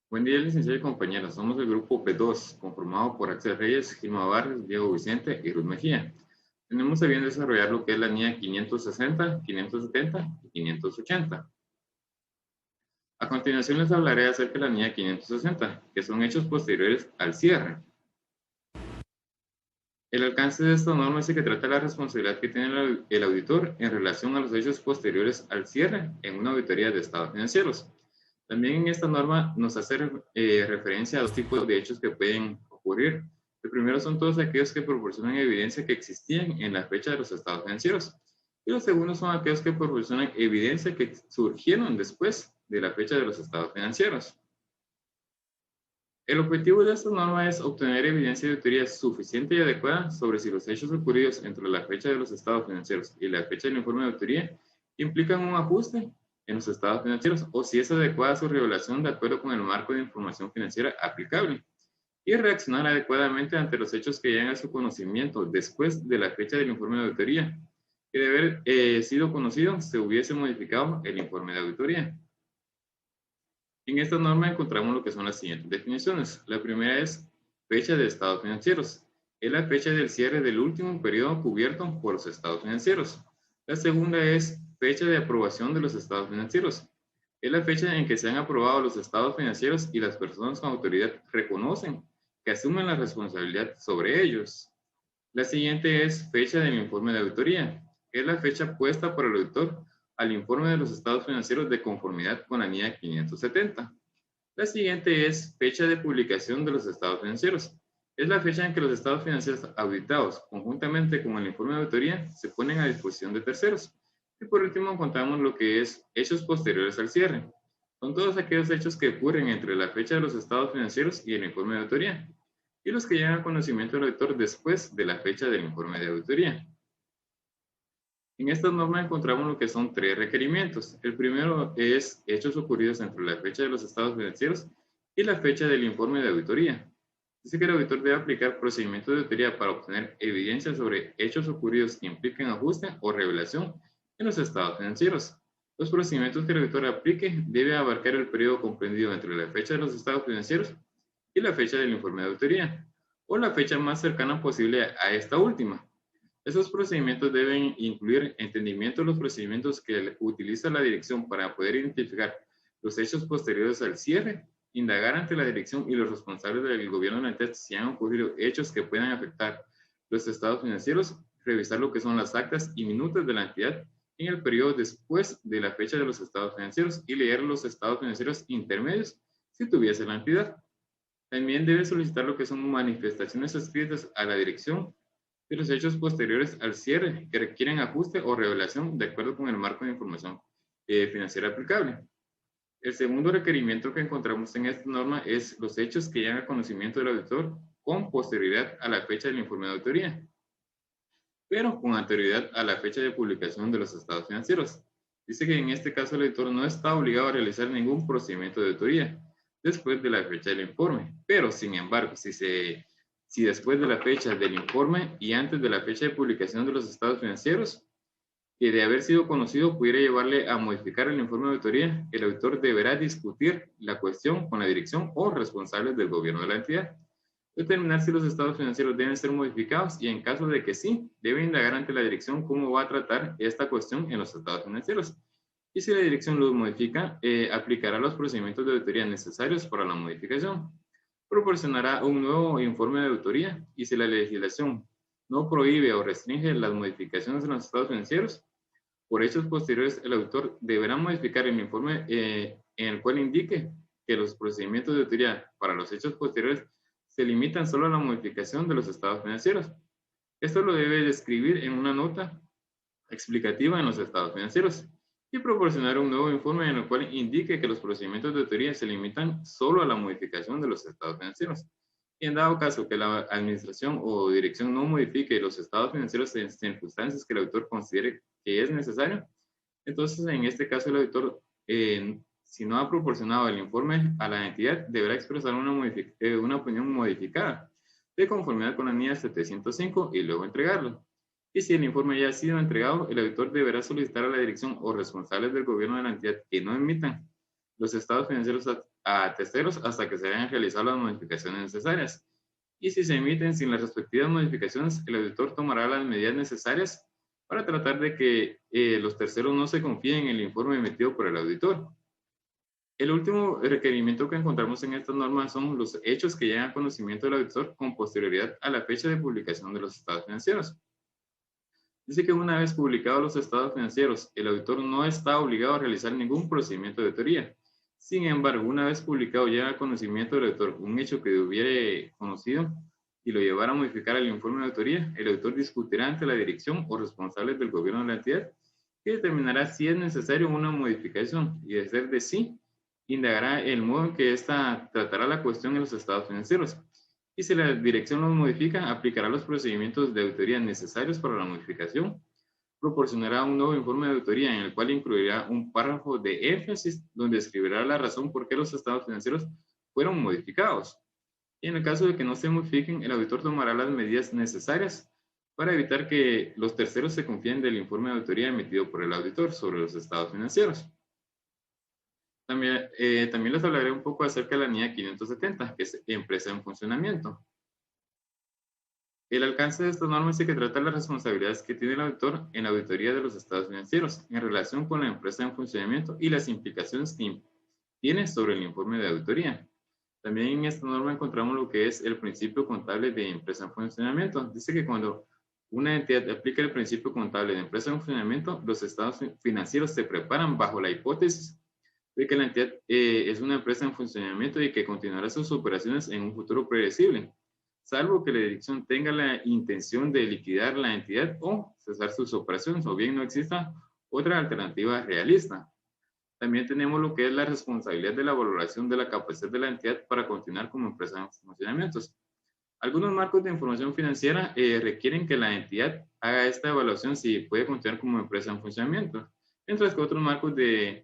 Buen día, licenciado y compañeros. Somos el grupo P2, conformado por Axel Reyes, Gilma Barrios, Diego Vicente y Ruth Mejía. Tenemos a bien desarrollar lo que es la NIA 560, 570 y 580. A continuación les hablaré acerca de la NIA 560, que son hechos posteriores al cierre. El alcance de esta norma es el que trata la responsabilidad que tiene el auditor en relación a los hechos posteriores al cierre en una auditoría de estados financieros. También en esta norma nos hace referencia a dos tipos de hechos que pueden ocurrir. El primero son todos aquellos que proporcionan evidencia que existían en la fecha de los estados financieros. Y los segundos son aquellos que proporcionan evidencia que surgieron después de la fecha de los estados financieros. El objetivo de esta norma es obtener evidencia de auditoría suficiente y adecuada sobre si los hechos ocurridos entre la fecha de los estados financieros y la fecha del informe de auditoría implican un ajuste en los estados financieros o si es adecuada su revelación de acuerdo con el marco de información financiera aplicable y reaccionar adecuadamente ante los hechos que llegan a su conocimiento después de la fecha del informe de auditoría, que de haber sido conocido se hubiese modificado el informe de auditoría. En esta norma encontramos lo que son las siguientes definiciones. La primera es fecha de estados financieros. Es la fecha del cierre del último periodo cubierto por los estados financieros. La segunda es fecha de aprobación de los estados financieros. Es la fecha en que se han aprobado los estados financieros y las personas con autoridad reconocen que asumen la responsabilidad sobre ellos. La siguiente es fecha del informe de auditoría. Es la fecha puesta por el auditor al informe de los estados financieros de conformidad con la NIA 570. La siguiente es fecha de publicación de los estados financieros. Es la fecha en que los estados financieros auditados, conjuntamente con el informe de auditoría, se ponen a disposición de terceros. Y por último encontramos lo que es hechos posteriores al cierre. Son todos aquellos hechos que ocurren entre la fecha de los estados financieros y el informe de auditoría, y los que llegan a conocimiento del auditor después de la fecha del informe de auditoría. En esta norma encontramos lo que son tres requerimientos. El primero es hechos ocurridos entre la fecha de los estados financieros y la fecha del informe de auditoría. Dice que el auditor debe aplicar procedimientos de auditoría para obtener evidencia sobre hechos ocurridos que impliquen ajuste o revelación en los estados financieros. Los procedimientos que el auditor aplique deben abarcar el periodo comprendido entre la fecha de los estados financieros y la fecha del informe de auditoría, o la fecha más cercana posible a esta última. Esos procedimientos deben incluir entendimiento de los procedimientos que utiliza la dirección para poder identificar los hechos posteriores al cierre, indagar ante la dirección y los responsables del gobierno de la entidad si han ocurrido hechos que puedan afectar los estados financieros, revisar lo que son las actas y minutos de la entidad en el periodo después de la fecha de los estados financieros y leer los estados financieros intermedios si tuviese la entidad. También debe solicitar lo que son manifestaciones escritas a la dirección de los hechos posteriores al cierre que requieren ajuste o revelación de acuerdo con el marco de información financiera aplicable. El segundo requerimiento que encontramos en esta norma es los hechos que llegan a conocimiento del auditor con posterioridad a la fecha del informe de auditoría, pero con anterioridad a la fecha de publicación de los estados financieros. Dice que en este caso el auditor no está obligado a realizar ningún procedimiento de auditoría después de la fecha del informe, pero sin embargo, si después de la fecha del informe y antes de la fecha de publicación de los estados financieros, que de haber sido conocido pudiera llevarle a modificar el informe de auditoría, el auditor deberá discutir la cuestión con la dirección o responsables del gobierno de la entidad, determinar si los estados financieros deben ser modificados y en caso de que sí, debe indagar ante la dirección cómo va a tratar esta cuestión en los estados financieros. Y si la dirección los modifica, aplicará los procedimientos de auditoría necesarios para la modificación. Proporcionará un nuevo informe de auditoría y si la legislación no prohíbe o restringe las modificaciones en los estados financieros, por hechos posteriores el auditor deberá modificar el informe en el cual indique que los procedimientos de auditoría para los hechos posteriores se limitan solo a la modificación de los estados financieros. Esto lo debe describir en una nota explicativa en los estados financieros y proporcionar un nuevo informe en el cual indique que los procedimientos de auditoría se limitan solo a la modificación de los estados financieros. Y en dado caso que la administración o dirección no modifique los estados financieros en circunstancias que el auditor considere que es necesario, entonces en este caso el auditor, si no ha proporcionado el informe a la entidad, deberá expresar una opinión modificada de conformidad con la NIA 705 y luego entregarlo. Y si el informe ya ha sido entregado, el auditor deberá solicitar a la dirección o responsables del gobierno de la entidad que no emitan los estados financieros a terceros hasta que se hayan realizado las modificaciones necesarias. Y si se emiten sin las respectivas modificaciones, el auditor tomará las medidas necesarias para tratar de que los terceros no se confíen en el informe emitido por el auditor. El último requerimiento que encontramos en estas normas son los hechos que llegan a conocimiento del auditor con posterioridad a la fecha de publicación de los estados financieros. Dice que una vez publicados los estados financieros, el auditor no está obligado a realizar ningún procedimiento de auditoría. Sin embargo, una vez publicado llega a conocimiento del auditor un hecho que hubiera conocido y lo llevara a modificar el informe de auditoría, el auditor discutirá ante la dirección o responsables del gobierno de la entidad y determinará si es necesario una modificación y de ser de sí, indagará el modo en que ésta tratará la cuestión en los estados financieros. Y si la dirección los modifica, aplicará los procedimientos de auditoría necesarios para la modificación, proporcionará un nuevo informe de auditoría en el cual incluirá un párrafo de énfasis donde escribirá la razón por qué los estados financieros fueron modificados. Y en el caso de que no se modifiquen, el auditor tomará las medidas necesarias para evitar que los terceros se confíen del informe de auditoría emitido por el auditor sobre los estados financieros. También les hablaré un poco acerca de la NIA 570, que es empresa en funcionamiento. El alcance de esta norma dice que trata las responsabilidades que tiene el auditor en la auditoría de los estados financieros en relación con la empresa en funcionamiento y las implicaciones que tiene sobre el informe de auditoría. También en esta norma encontramos lo que es el principio contable de empresa en funcionamiento. Dice que cuando una entidad aplica el principio contable de empresa en funcionamiento, los estados financieros se preparan bajo la hipótesis de que la entidad es una empresa en funcionamiento y que continuará sus operaciones en un futuro predecible, salvo que la dirección tenga la intención de liquidar la entidad o cesar sus operaciones, o bien no exista otra alternativa realista. También tenemos lo que es la responsabilidad de la valoración de la capacidad de la entidad para continuar como empresa en funcionamiento. Algunos marcos de información financiera requieren que la entidad haga esta evaluación si puede continuar como empresa en funcionamiento, mientras que otros marcos de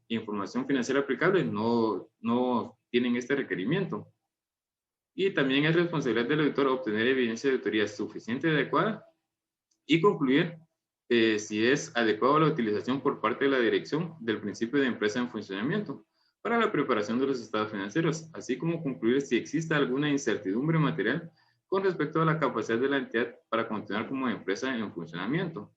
información financiera aplicable no tienen este requerimiento. Y también es responsabilidad del auditor obtener evidencia de auditoría suficiente y adecuada y concluir si es adecuada la utilización por parte de la dirección del principio de empresa en funcionamiento para la preparación de los estados financieros, así como concluir si existe alguna incertidumbre material con respecto a la capacidad de la entidad para continuar como empresa en funcionamiento.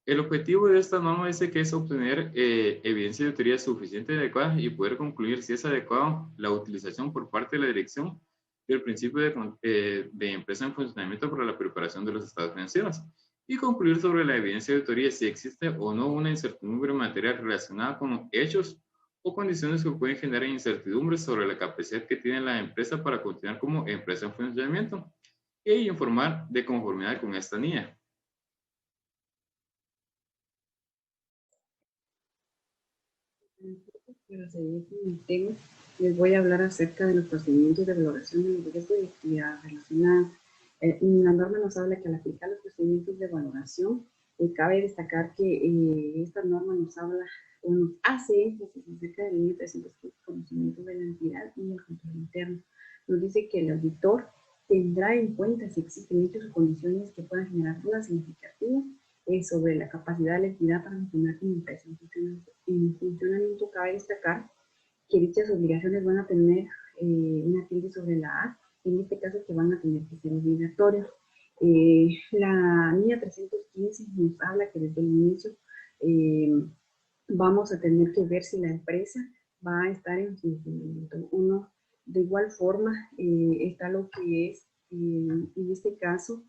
El objetivo de esta norma dice que es obtener evidencia de auditoría suficiente y adecuada y poder concluir si es adecuado la utilización por parte de la dirección del principio de empresa en funcionamiento para la preparación de los estados financieros y concluir sobre la evidencia de auditoría si existe o no una incertidumbre material relacionada con hechos o condiciones que pueden generar incertidumbres sobre la capacidad que tiene la empresa para continuar como empresa en funcionamiento e informar de conformidad con esta NIA. Para seguir con el tema, les voy a hablar acerca de los procedimientos de valoración del riesgo y actividad relacionada. La norma nos habla que al aplicar los procedimientos de valoración, cabe destacar que esta norma nos habla o nos hace énfasis acerca del límite de 300 conocimientos de la entidad y el control interno. Nos dice que el auditor tendrá en cuenta si existen hechos o condiciones que puedan generar dudas significativas sobre la capacidad de la entidad para funcionar como empresa. En funcionamiento cabe destacar que dichas obligaciones van a tener una tilde sobre la A, en este caso que van a tener que ser obligatorios. La NIA 315 nos habla que desde el inicio vamos a tener que ver si la empresa va a estar en funcionamiento o no. De igual forma, está lo que es, en este caso,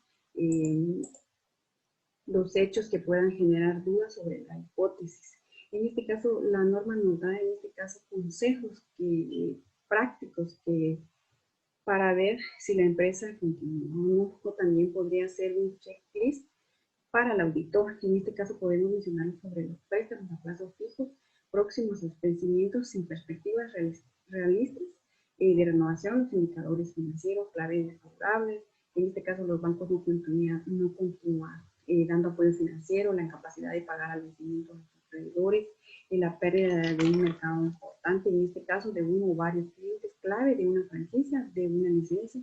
los hechos que puedan generar dudas sobre la hipótesis. En este caso, la norma nos da consejos prácticos para ver si la empresa continúa o no, o también podría ser un checklist para el auditor. En este caso podemos mencionar sobre los préstamos a plazo fijo, próximos vencimientos sin perspectivas realistas de renovación, los indicadores financieros, claves desfavorables. En este caso los bancos no continúan dando apoyo financiero, la incapacidad de pagar al vencimiento de sus creditores, la pérdida de un mercado importante, en este caso de uno o varios clientes clave de una franquicia, de una licencia,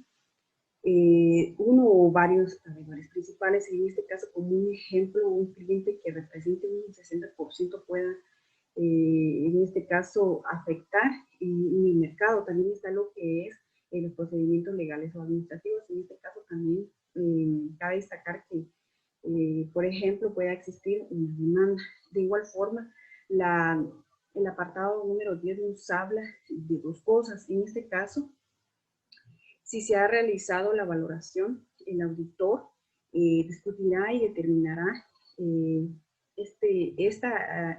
uno o varios proveedores principales, en este caso como un ejemplo, un cliente que represente un 60% pueda en este caso, afectar en el mercado. También está lo que es los procedimientos legales o administrativos. En este caso también cabe destacar que, por ejemplo, pueda existir una demanda. De igual forma, el apartado número 10 nos habla de dos cosas. En este caso, si se ha realizado la valoración, el auditor discutirá y determinará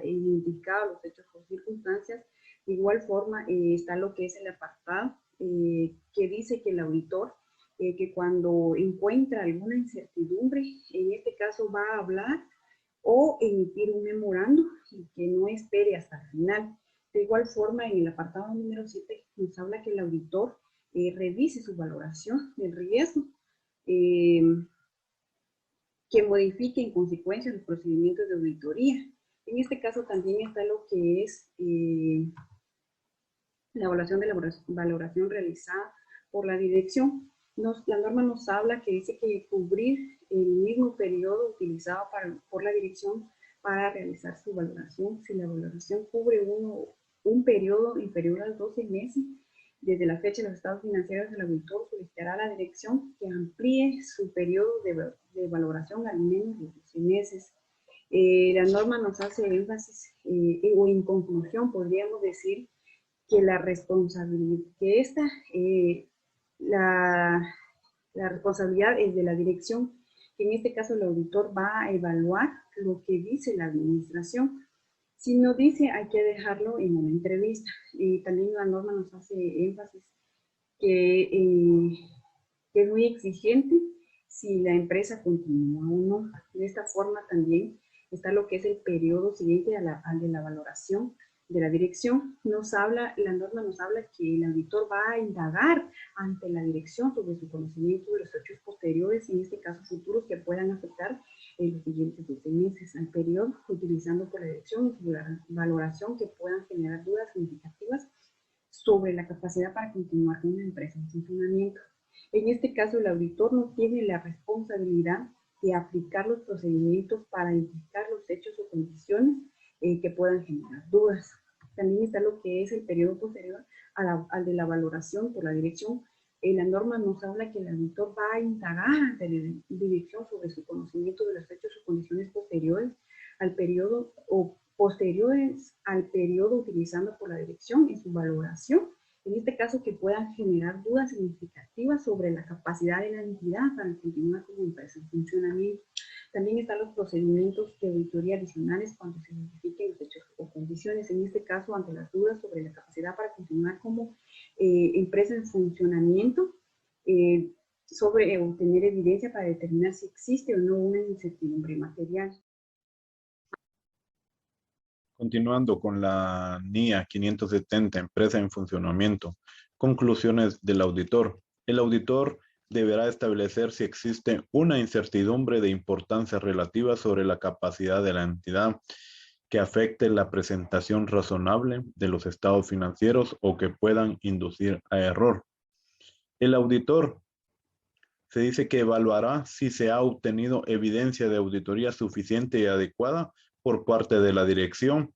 identificado los hechos por circunstancias. De igual forma, está lo que es el apartado que dice que el auditor, que cuando encuentra alguna incertidumbre, en este caso va a hablar o emitir un memorando y que no espere hasta el final. De igual forma, en el apartado número 7 nos habla que el auditor revise su valoración del riesgo, que modifique en consecuencia los procedimientos de auditoría. En este caso también está lo que es la evaluación de la valoración realizada por la dirección. La norma nos habla que dice que cubrir el mismo periodo utilizado por la dirección para realizar su valoración. Si la valoración cubre un periodo inferior a 12 meses, desde la fecha de los estados financieros, el auditor solicitará a la dirección que amplíe su periodo de valoración al menos de 12 meses. La norma nos hace énfasis, o en conclusión podríamos decir que la responsabilidad, la responsabilidad es de la dirección, que en este caso el auditor va a evaluar lo que dice la administración. Si no dice, hay que dejarlo en una entrevista. Y también la norma nos hace énfasis que es muy exigente si la empresa continúa o no. De esta forma también está lo que es el periodo siguiente al de la valoración de la dirección. La norma nos habla que el auditor va a indagar ante la dirección sobre su conocimiento de los hechos posteriores, en este caso futuros, que puedan afectar en los siguientes 12 meses al periodo, utilizando por la dirección su valoración que puedan generar dudas significativas sobre la capacidad para continuar con una empresa en funcionamiento. En este caso, el auditor no tiene la responsabilidad de aplicar los procedimientos para identificar los hechos o condiciones que puedan generar dudas. También está lo que es el periodo posterior al de la valoración por la dirección. La norma nos habla que el auditor va a indagar ante la dirección sobre su conocimiento de los hechos o condiciones posteriores al periodo o posteriores al periodo utilizando por la dirección en su valoración. En este caso, que puedan generar dudas significativas sobre la capacidad de la entidad para continuar como empresa en funcionamiento. También están los procedimientos de auditoría adicionales cuando se identifiquen los hechos o condiciones, en este caso ante las dudas sobre la capacidad para continuar como empresa en funcionamiento, sobre obtener evidencia para determinar si existe o no una incertidumbre material. Continuando con la NIA 570, empresa en funcionamiento. Conclusiones del auditor. El auditor deberá establecer si existe una incertidumbre de importancia relativa sobre la capacidad de la entidad que afecte la presentación razonable de los estados financieros o que puedan inducir a error. El auditor se dice que evaluará si se ha obtenido evidencia de auditoría suficiente y adecuada por parte de la dirección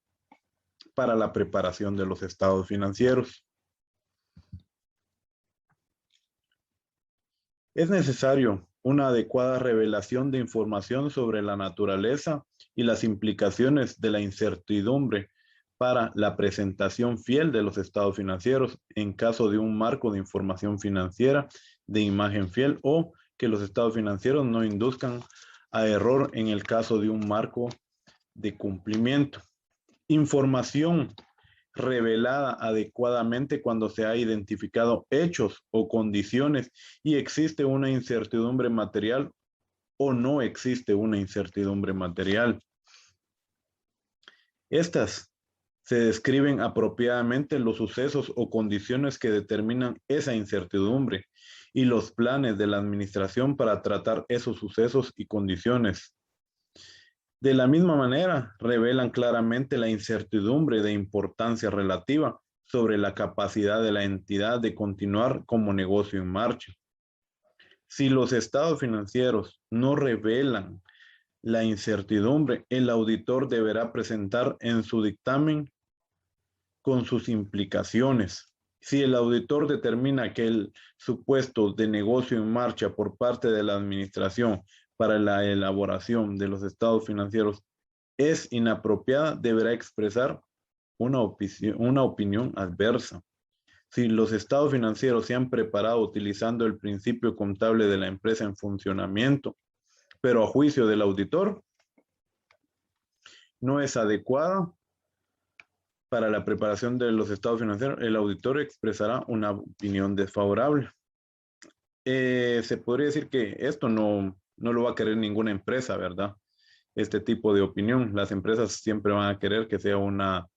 para la preparación de los estados financieros. Es necesario una adecuada revelación de información sobre la naturaleza y las implicaciones de la incertidumbre para la presentación fiel de los estados financieros en caso de un marco de información financiera de imagen fiel o que los estados financieros no induzcan a error en el caso de un marco de cumplimiento. Información revelada adecuadamente cuando se ha identificado hechos o condiciones y existe una incertidumbre material o no existe una incertidumbre material. Estas se describen apropiadamente los sucesos o condiciones que determinan esa incertidumbre y los planes de la administración para tratar esos sucesos y condiciones. De la misma manera, revelan claramente la incertidumbre de importancia relativa sobre la capacidad de la entidad de continuar como negocio en marcha. Si los estados financieros no revelan la incertidumbre, el auditor deberá presentar en su dictamen con sus implicaciones. Si el auditor determina que el supuesto de negocio en marcha por parte de la administración para la elaboración de los estados financieros es inapropiada, deberá expresar una opinión adversa. Si los estados financieros se han preparado utilizando el principio contable de la empresa en funcionamiento, pero a juicio del auditor no es adecuada para la preparación de los estados financieros, el auditor expresará una opinión desfavorable. Se podría decir que esto no lo va a querer ninguna empresa, ¿verdad? Este tipo de opinión. Las empresas siempre van a querer que sea una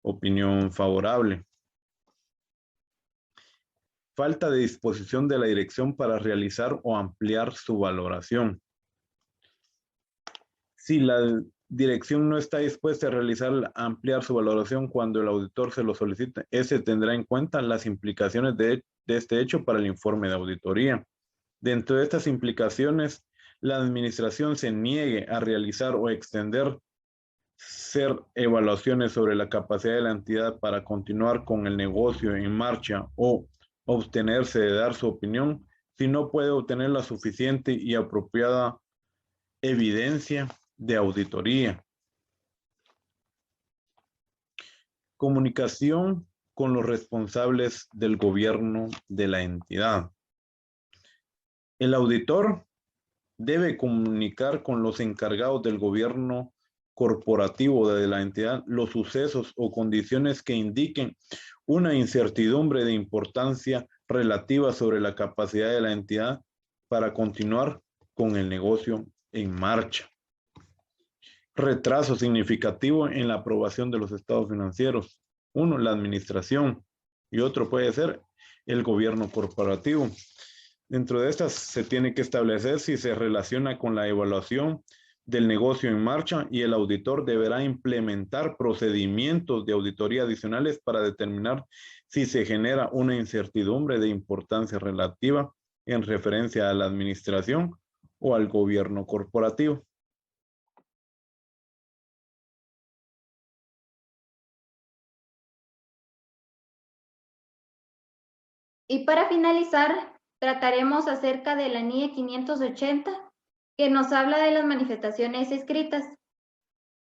opinión favorable. Falta de disposición de la dirección para realizar o ampliar su valoración. Si la dirección no está dispuesta a ampliar su valoración cuando el auditor se lo solicite, ese tendrá en cuenta las implicaciones de este hecho para el informe de auditoría. Dentro de estas implicaciones, la administración se niegue a realizar o extender evaluaciones sobre la capacidad de la entidad para continuar con el negocio en marcha o abstenerse de dar su opinión si no puede obtener la suficiente y apropiada evidencia de auditoría. Comunicación con los responsables del gobierno de la entidad. El auditor debe comunicar con los encargados del gobierno corporativo de la entidad los sucesos o condiciones que indiquen una incertidumbre de importancia relativa sobre la capacidad de la entidad para continuar con el negocio en marcha. Retraso significativo en la aprobación de los estados financieros. Uno, la administración, y otro puede ser el gobierno corporativo. Dentro de estas se tiene que establecer si se relaciona con la evaluación del negocio en marcha y el auditor deberá implementar procedimientos de auditoría adicionales para determinar si se genera una incertidumbre de importancia relativa en referencia a la administración o al gobierno corporativo. Y para finalizar, trataremos acerca de la NIE 580, que nos habla de las manifestaciones escritas.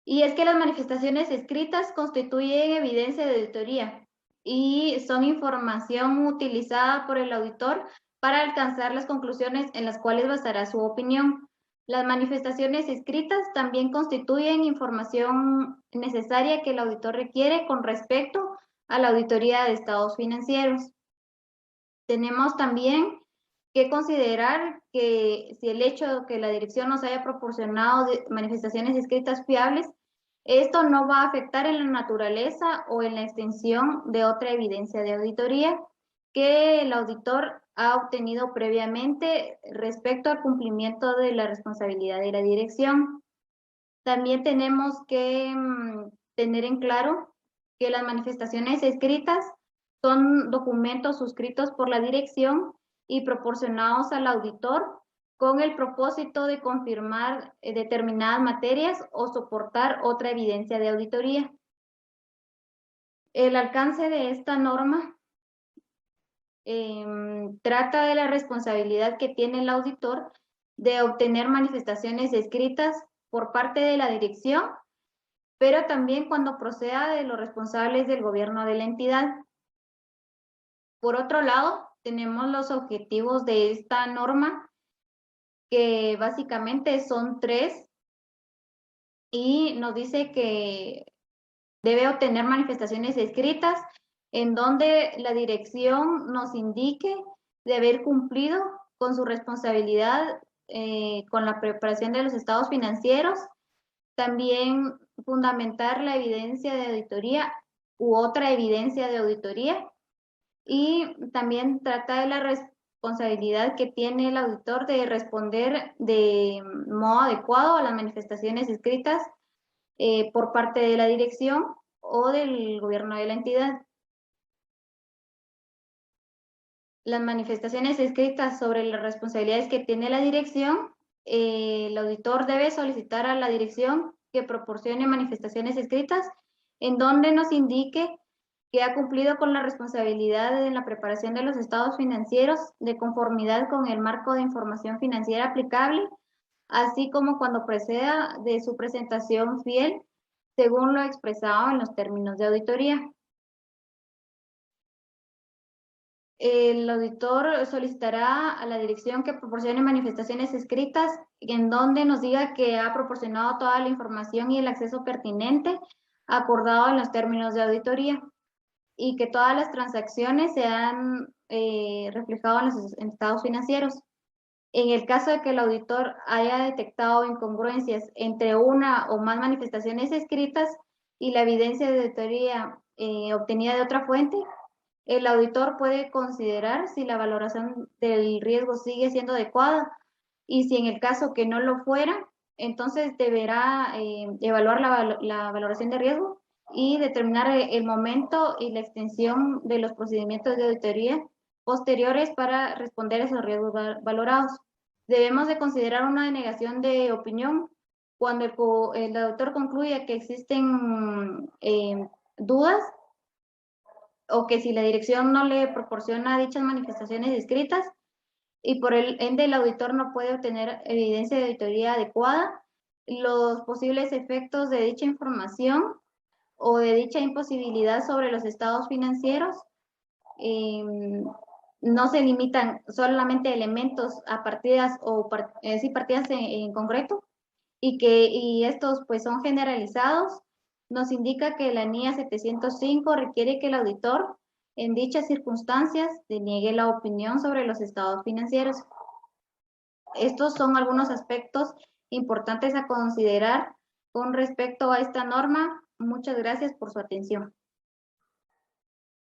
Y es que las manifestaciones escritas constituyen evidencia de auditoría y son información utilizada por el auditor para alcanzar las conclusiones en las cuales basará su opinión. Las manifestaciones escritas también constituyen información necesaria que el auditor requiere con respecto a la auditoría de estados financieros. Tenemos también que considerar que si el hecho de que la dirección nos haya proporcionado manifestaciones escritas fiables, esto no va a afectar en la naturaleza o en la extensión de otra evidencia de auditoría que el auditor ha obtenido previamente respecto al cumplimiento de la responsabilidad de la dirección. También tenemos que tener en claro que las manifestaciones escritas son documentos suscritos por la dirección y proporcionados al auditor con el propósito de confirmar determinadas materias o soportar otra evidencia de auditoría. El alcance de esta norma trata de la responsabilidad que tiene el auditor de obtener manifestaciones escritas por parte de la dirección, pero también cuando proceda de los responsables del gobierno de la entidad. Por otro lado, tenemos los objetivos de esta norma, que básicamente son 3, y nos dice que debe obtener manifestaciones escritas en donde la dirección nos indique de haber cumplido con su responsabilidad con la preparación de los estados financieros, también fundamentar la evidencia de auditoría u otra evidencia de auditoría, y también trata de la responsabilidad que tiene el auditor de responder de modo adecuado a las manifestaciones escritas por parte de la dirección o del gobierno de la entidad. Las manifestaciones escritas sobre las responsabilidades que tiene la dirección el auditor debe solicitar a la dirección que proporcione manifestaciones escritas en donde nos indique que ha cumplido con la responsabilidad en la preparación de los estados financieros de conformidad con el marco de información financiera aplicable, así como cuando proceda de su presentación fiel, según lo expresado en los términos de auditoría. El auditor solicitará a la dirección que proporcione manifestaciones escritas en donde nos diga que ha proporcionado toda la información y el acceso pertinente acordado en los términos de auditoría y que todas las transacciones se han reflejado en los estados financieros. En el caso de que el auditor haya detectado incongruencias entre una o más manifestaciones escritas y la evidencia de auditoría obtenida de otra fuente, el auditor puede considerar si la valoración del riesgo sigue siendo adecuada y si en el caso que no lo fuera, entonces deberá evaluar la valoración de riesgo y determinar el momento y la extensión de los procedimientos de auditoría posteriores para responder a esos riesgos valorados. Debemos de considerar una denegación de opinión cuando el auditor concluya que existen dudas o que si la dirección no le proporciona dichas manifestaciones escritas y por el ende el auditor no puede obtener evidencia de auditoría adecuada, los posibles efectos de dicha información o de dicha imposibilidad sobre los estados financieros no se limitan solamente a elementos a partidas o partidas en concreto y estos pues son generalizados. Nos indica que la NIA 705 requiere que el auditor en dichas circunstancias deniegue la opinión sobre los estados financieros. Estos son algunos aspectos importantes a considerar con respecto a esta norma. Muchas gracias por su atención.